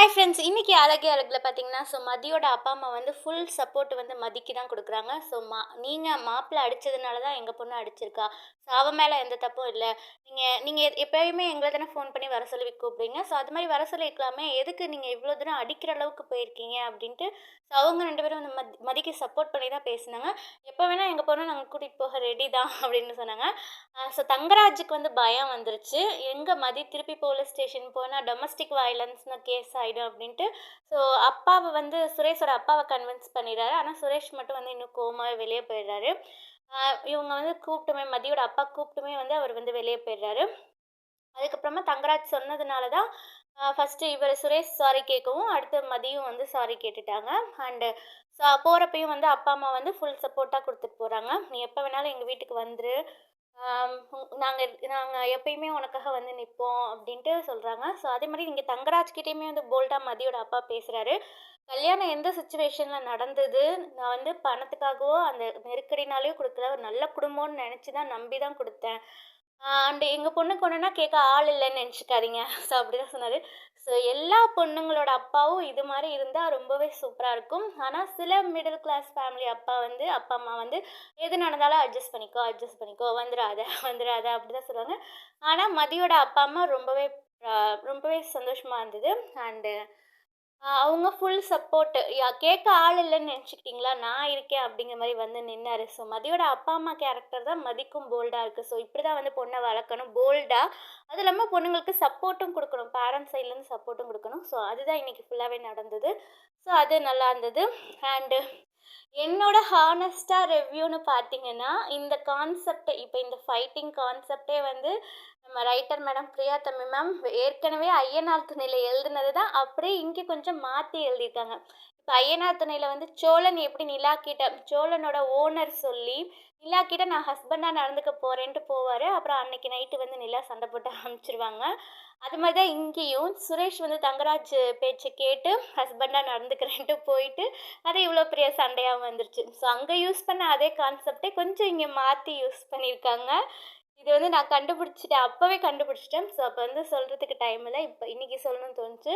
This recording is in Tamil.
ஹாய் ஃப்ரெண்ட்ஸ், இன்னைக்கு அழகே அழகுல பார்த்தீங்கன்னா, மதியோட அப்பா, அம்மா வந்து ஃபுல் சப்போர்ட் வந்து மதிக்கு தான் குடுக்குறாங்க. நீங்க மாப்பிள அடிச்சதுனால தான் எங்க பொண்ணு அடிச்சிருக்கா. அவ மேல எந்த தப்பும் இல்ல. நீங்க நீங்க எப்பயுமே எங்கள தானே ஃபோன் பண்ணி வர சொல்லி கூப்பிடுறீங்க. அது மாரி வர சொல்லியிருக்கலாமே. எதுக்கு நீங்க இவ்ளோ தூரம் அடிக்கிற அளவுக்கு போயிருக்கீங்க அப்டின்ட்டு, அவங்க 2 பேரும் வந்து மதிக்கு சப்போர்ட் பண்ணி தான் பேசுனாங்க. எப்ப வேணா எங்க பொண்ண நாங்க கூட்டிட்டு போக ரெடி தான் அப்டின்னு சொன்னாங்க. தங்கராஜுக்கு வந்து பயம் வந்துருச்சு. எங்க மதி திருப்பி போலீஸ் ஸ்டேஷன் போனா டொமஸ்டிக் வயலன்ஸ்ன்னு கேஸ் ஆயிடும் அப்டின்ட்டு, ஸோ அப்பாவ வந்து சுரேஷோட அப்பாவ கன்வின்ஸ் பண்ணிறாரு. ஆனா சுரேஷ் மட்டும் வந்து இன்னும் கோவமாவே வெளிய போயிடுறாரு. அ இவங்க வந்து கூப்ட்டுமே மதியோட அப்பா கூப்ட்டுமே வந்து அவர் வந்து வெளிய போயிடுறாரு. அதுக்கப்புறமா தங்கராஜ் சொன்னதுனால தான் ஃபர்ஸ்ட்டு இவரு சுரேஷ் சாரி கேட்கவும், அடுத்து மதியும் வந்து சாரி கேட்டுட்டாங்க. அண்டு போறப்பயும் வந்து அப்பா, அம்மா வந்து ஃபுல் சப்போர்ட்டா குடுத்துட்டு போறாங்க. "நீ எப்ப வேணாலும் எங்க வீட்டுக்கு வந்துரு. ஆம், நாங்க நாங்க எப்பயுமே உனக்காக வந்து நிப்போம் அப்படின்ட்டு சொல்றாங்க. அதே மாரி இங்க தங்கராஜ் கிட்டயுமே வந்து போல்டா மதியோட அப்பா பேசுறாரு. கல்யாணம் எந்த சிச்சுவேஷன்ல நடந்தது? நான் வந்து பணத்துக்காகவோ, அந்த நெருக்கடினாலயோ குடுக்கல. ஒரு நல்ல குடும்பம்னு நெனச்சு தான் நம்பி தான் குடுத்தேன். அண்ட் எங்க பொண்ணுக்கு ஒண்ணுன்னா கேட்க ஆள் இல்லன்னு நெனச்சுக்காதீங்க. அப்படிதான் சொன்னாரு. எல்லா பொண்ணுங்களோட அப்பாவும் இது மாரி இருந்தா ரொம்பவே சூப்பரா இருக்கும். ஆனா சில மிடில் கிளாஸ் ஃபேமிலி அப்பா, அம்மா வந்து எது நடந்தாலும் அட்ஜஸ்ட் பண்ணிக்கோ. வந்துராத, வந்துராத அப்படிதான் சொல்லுவாங்க. ஆனா மதியோட அப்பா, அம்மா ரொம்பவே சந்தோஷமா இருந்தது. அண்டு அவங்க ஃபுல் சப்போர்ட். கேட்க ஆள் இல்லன்னு நெனச்சுக்கிட்டீங்களா? நான் இருக்கேன் அப்படிங்கிற மாரி வந்து நின்னாரு. மதியோட அப்பா, அம்மா கேரக்டர் தான் மதிக்கும் போல்டா இருக்கு. இப்படிதான் வந்து பொண்ண வளர்க்கணும் போல்டா. அதுவும் இல்லாம பொண்ணுங்களுக்கு சப்போர்ட்டும் குடுக்கணும். பேரண்ட்ஸ் சைட்லேருந்து சப்போர்ட்டும் குடுக்கணும். அதுதான் இன்னைக்கு ஃபுல்லாவே நடந்தது. அது நல்லா இருந்தது. அண்டு என்னோட ஹானஸ்ட்டா ரிவ்யூன்னு பார்த்தீங்கன்னா, இந்த கான்செப்ட் இப்ப இந்த ஃபைட்டிங் கான்செப்ட்டே வந்து நம்ம ரைட்டர் மேடம் பிரியா தம்பி மேம் ஏற்கனவே ஐயனார் துணையில எழுதுனது தான் அப்படியே இங்க கொஞ்சம் மாத்தி எழுதியிருக்காங்க. இப்ப ஐயனார் துணையில வந்து சோழன் எப்படி நிலா கிட்ட சோழனோட ஓனர் சொல்லி, நிலா கிட்ட நான் ஹஸ்பண்டா நடந்துக்க போறேன்ட்டு போவாரு. அப்புறம் அன்னைக்கு நைட்டு வந்து நிலா சண்டை போட்டு அனுப்பிச்சுருவாங்க. அது மாரி தான் இங்கேயும் சுரேஷ் வந்து தங்கராஜ் பேச்ச கேட்டு ஹஸ்பண்டா நடந்துக்கிறேன்ட்டு போயிட்டு, அது இவ்வளோ பெரிய சண்டையா வந்துருச்சு. அங்க யூஸ் பண்ண அதே கான்செப்ட்டே கொஞ்சம் இங்க மாத்தி யூஸ் பண்ணியிருக்காங்க. இது வந்து நான் கண்டுபிடிச்சுட்டேன். அப்பவே கண்டுபிடிச்சுட்டேன். அப்ப வந்து சொல்றதுக்கு டைம் இல்ல. இன்னைக்கு சொல்லணும்னு தோணுச்சு.